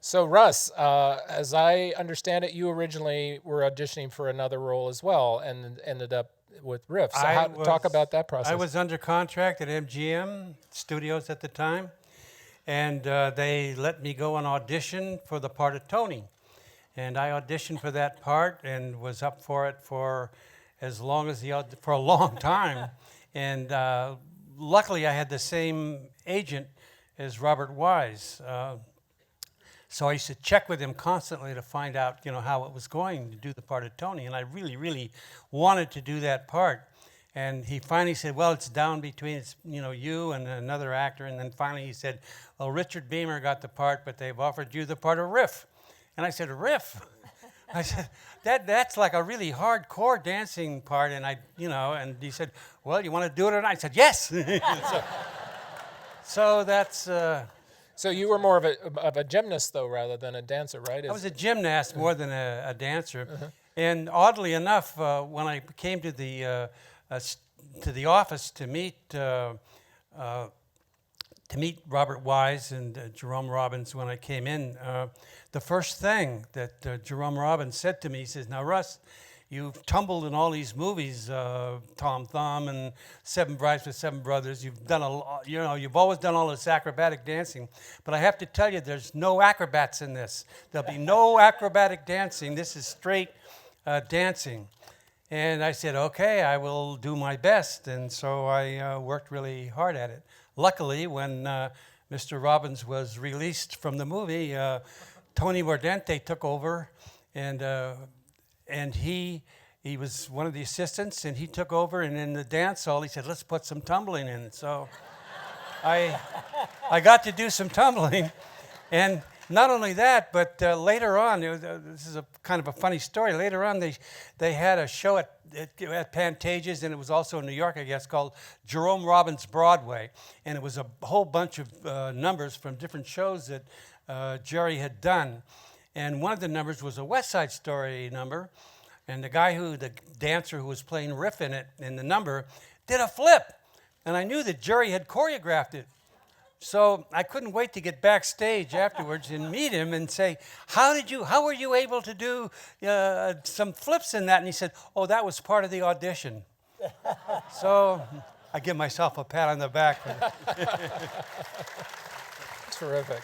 So Russ, as I understand it, you originally were auditioning for another role as well, and ended up with Riff. So talk about that process. I was under contract at MGM Studios at the time, and they let me go and audition for the part of Tony. And I auditioned for that part and was up for it for as long as for a long time. And luckily, I had the same agent as Robert Wise. So I used to check with him constantly to find out, how it was going to do the part of Tony. And I really, really wanted to do that part. And he finally said, well, it's down between, you and another actor. And then finally he said, well, Richard Beamer got the part, but they've offered you the part of Riff. And I said, Riff? I said, that's like a really hardcore dancing part. And and he said, well, you want to do it or not? I said, yes. so that's... So you were more of a gymnast, though, rather than a dancer, right? I was a gymnast more than a dancer. And oddly enough, when I came to the office to meet Robert Wise and Jerome Robbins, when I came in, the first thing that Jerome Robbins said to me, he says, "Now, Russ, you've tumbled in all these movies, Tom Thumb and Seven Brides for Seven Brothers. You've done you've always done all this acrobatic dancing. But I have to tell you, there's no acrobats in this. There'll be no acrobatic dancing. This is straight dancing." And I said, okay, I will do my best. And so I worked really hard at it. Luckily, when Mr. Robbins was released from the movie, Tony Mordente took over, and he was one of the assistants, and he took over, and in the dance hall, he said, let's put some tumbling in. So I got to do some tumbling. And not only that, but later on, this is a kind of a funny story. Later on, they had a show at Pantages, and it was also in New York, I guess, called Jerome Robbins Broadway. And it was a whole bunch of numbers from different shows that Jerry had done. And one of the numbers was a West Side Story number. And the dancer who was playing Riff in it, in the number, did a flip. And I knew that Jerry had choreographed it. So I couldn't wait to get backstage afterwards and meet him and say, how were you able to do some flips in that? And he said, oh, that was part of the audition. So I give myself a pat on the back. Terrific.